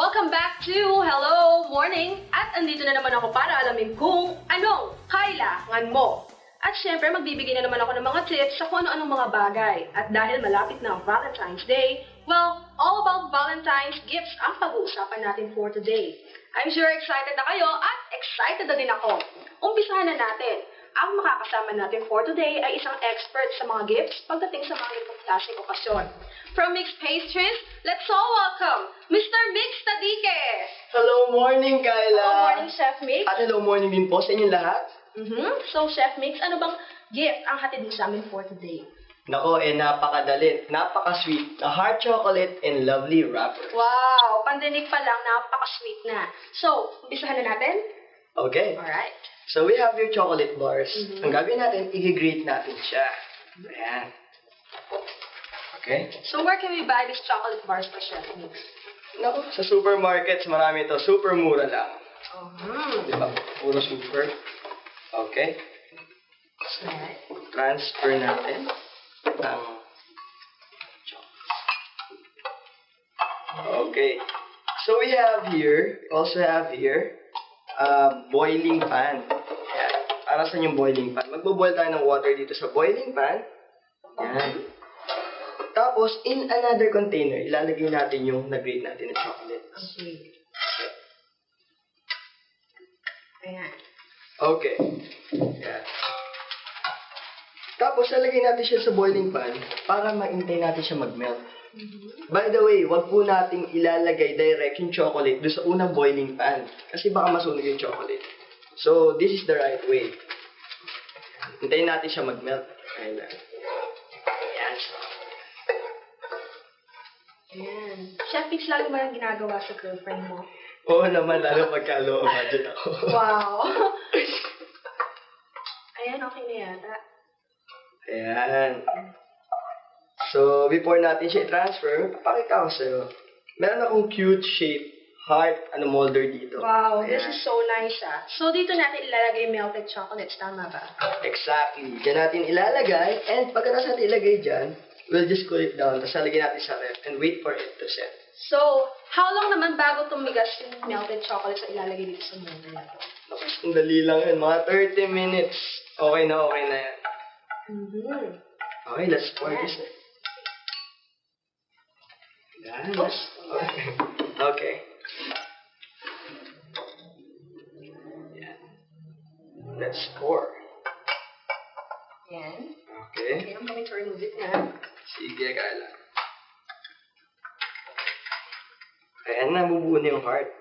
Welcome back to Hello Morning! At andito na naman ako para alamin kung anong kailangan mo. At syempre, magbibigay na naman ako ng mga tips sa kung ano-anong mga bagay. At dahil malapit na ang Valentine's Day, well, all about Valentine's gifts ang pag-uusapan natin for today. I'm sure excited na kayo at excited na din ako. Umpisahan na natin. Ang makakasama natin for today ay isang expert sa mga gifts pagdating sa mga ibang klaseng okasyon. From Mix Pastries, let's all welcome Mr. Mix Tadike! Hello morning, Kyla! Hello morning, Chef Mix. At hello morning din po sa inyong lahat. So, Chef Mix, ano bang gift ang hatid mo sa amin for today? Nako, napakadali, napaka-sweet, na hot chocolate and lovely wrapper. Wow! Pandinig pa lang, napaka-sweet na. So, umpisahan na natin? Okay. Alright. So we have your chocolate bars. Ang gagawin natin, i-grate natin siya. Ayan. Okay. So, where can we buy these chocolate bars for Chef Mix? Nako, sa supermarkets, marami ito. Super mura lang. Di ba? Puro super. Okay. Alright. Transfer natin ang okay. So we have here, also have here, boiling pan. Yan. Para sa yung boiling pan. Magbo-boil tayo ng water dito sa boiling pan. Yan. Tapos, in another container, ilalagay natin yung nag-grate natin na chocolate. Okay. Ayan. Okay. Yan. Tapos, lalagay natin siya sa boiling pan para maintay natin siya mag-melt. By the way, wag po nating ilalagay direct yung chocolate doon sa unang boiling pan. Kasi baka masunog yung chocolate. So, this is the right way. Hintayin natin siya mag-melt. Ayan. Ayan. Ayan. Chef Mix, lalo ba ang ginagawa sa girlfriend mo? Oo naman, lalo pagka-low budget ako. Wow! Ayan, okay na yata. Ayan. So, before natin siya i-transfer, papakita ko sa'yo. Meron akong cute shape heart molder dito. Wow, this Ayan. is so nice So, dito natin ilalagay melted chocolates, tama ba? Exactly. Diyan natin ilalagay, and pagkatapos natin ilagay dyan, we'll just cool it down, tapos lalagyan natin sa ref, and wait for it to set. So, how long naman bago tumigas yung melted chocolates na ilalagay dito sa molder na ito? Tapos, ang dali lang yun. Mga 30 minutes. Okay na yan. Okay, let's pour this. Yan. Oops. Okay. Yan. Let's pour. Yan. Okay. Okay, I'm going to remove it na. Sige, Kala. Ayan na, bubuo na yung heart.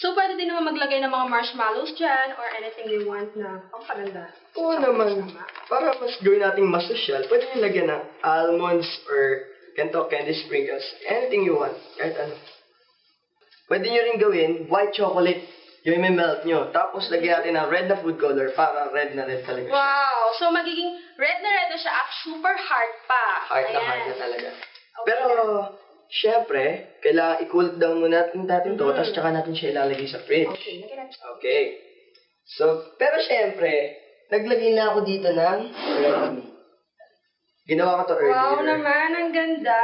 So, pwede din naman maglagay ng mga marshmallows dyan or anything you want na pangpaganda. Oo naman. Para mas gawin nating mas social, pwede nyo lagyan ng almonds or candy sprinkles. Anything you want. Kahit ano. Pwede nyo rin gawin white chocolate. Yung may melt nyo. Tapos lagyan natin ng red na food color para red na red talaga siya. Wow! So, magiging red na siya at super hard pa. Heart na Ayan. heart na talaga. Okay. Pero, syempre, kailangan i-cool down muna natin to, tapos tsaka natin siya ilalagay sa fridge. Okay, lagyan natin. Okay. So, pero syempre, naglagay na ako dito ng red meat. Ginawa ko to earlier. Wow naman, ang ganda.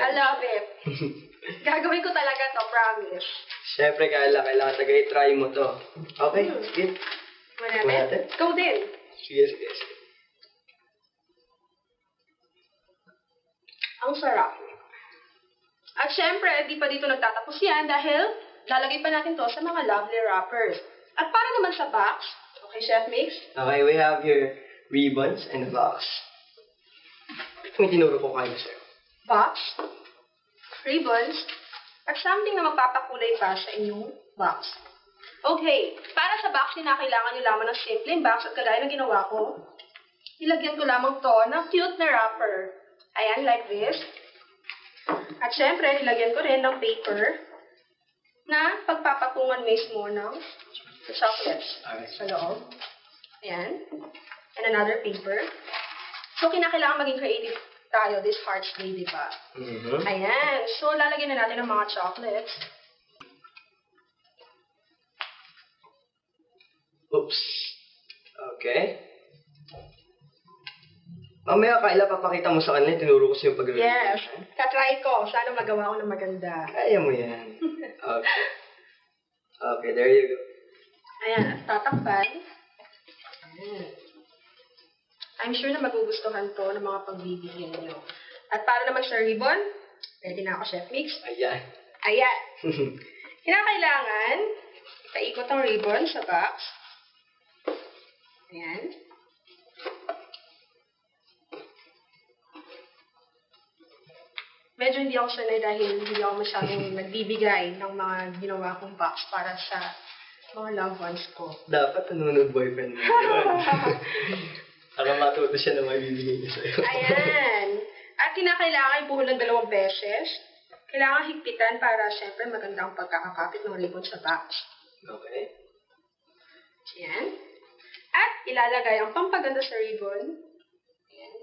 I love it. Gagawin ko talaga to, promise. Syempre, kailangan talaga i-try mo to. Okay, sige. Wala Wala natin. natin? Ikaw din. Sige. Ang sarap. At syempre, di pa dito nagtatapos yan dahil lalagay pa natin to sa mga lovely wrappers. At para naman sa box, okay, Chef Mix? Okay, we have here ribbons and a box. Ito yung tinuro ko kayo sir. Box, ribbons, at something na magpapakulay pa sa inyong box. Okay, para sa box, kinakailangan nyo lamang ng simpleng box at kagaya ng ginawa ko, ilagyan ko lamang to ng cute na wrapper. Ayan, like this. At syempre, nilagyan ko rin ng paper na pagpapatungan mismo ng chocolates sa loob. Ayan. And another paper. So, kinakailangan maging creative tayo this Hearts Day, di ba? Ayan. So, lalagyan na natin ng mga chocolates. Oops. Okay. Mamaya, Kyla, papakita mo sa kanila, tinuro ko sa'yo pag-review. Yes. Katry ko. Sana magawa ko ng maganda. Kaya mo yan. Okay. Okay, there you go. Ayan, at tatakpan. Ayan. I'm sure na magugustuhan to ng mga pagbibigyan nyo. At para naman sa ribbon, ready na ako, Chef Mix. Ayan. Ayan. Kinakailangan, paikot ang ribbon sa box. Ayan. Medyo hindi ako sanay dahil hindi ako masyadong nagbibigay ng mga ginawa kong box para sa mga loved ones ko. Dapat nanonood boyfriend mo yun. Para matuto siya na mabibigay niya sa'yo. Ayan. At kinakailangan ibuhol ng 2 beses. Kailangan higpitan para syempre maganda ang pagkakakapit ng ribbon sa box. Okay. Ayan. At ilalagay ang pampaganda sa ribbon. Ayan.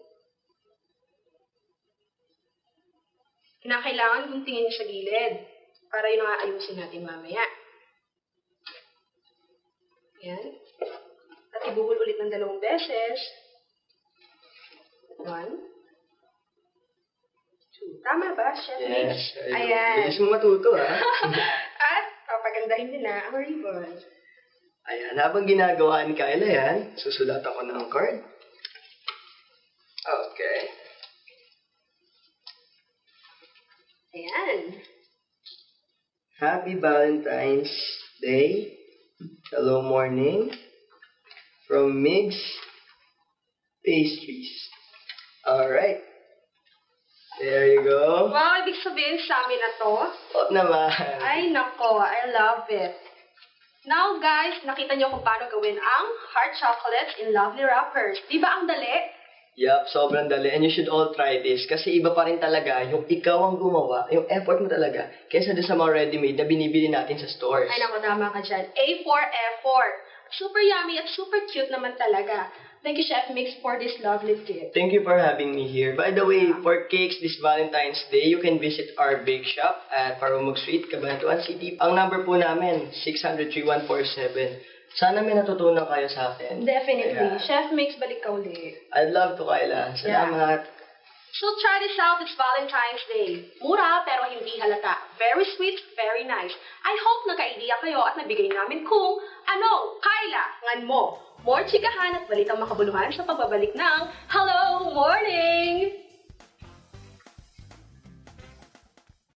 Kinakailangan guntingin niyo sa gilid para yun ang aayusin natin mamaya. Ayan. At ibuhol ulit ng 2 beses. 1, 2. Tama ba, Chef Mix? Yes. Ayan. Bilis mo matuto, ha? At papagandahin din na ang ribbon. Ayan, habang ginagawa ni Kyla yan, susulatan ko ng card. Okay. Ayan. Happy Valentine's Day. Hello morning. From Migs Pastries. Alright. There you go. Wow, ibig sabihin sa amin na to? O naman. Ay, nako. I love it. Now, guys, nakita niyo kung paano gawin ang heart chocolates in lovely wrappers. Di ba ang dali? Yup, sobrang dali. And you should all try this. Kasi iba pa rin talaga yung ikaw ang gumawa, yung effort mo talaga, kaysa doon sa mga ready-made na binibili natin sa stores. Ay, nako, tama ka dyan. A for effort. Super yummy at super cute naman talaga. Thank you, Chef Mix, for this lovely gift. Thank you for having me here. By the way, for cakes this Valentine's Day, you can visit our bake shop at Parumog Street, Cabanatuan City. Ang number po namin, 600-3147. Sana may natutunan kayo sa akin. Definitely. Yeah. Chef Mix, balik ka ulit. I'd love to, Kyla. Salamat. So try this out, it's Valentine's Day. Mura pero hindi halata. Very sweet, very nice. I hope nagka-idea kayo at nabigay namin kung ano, Kyla, ngan mo. More chikahan at balitang makabuluhan sa pagbabalik ng Hello Morning!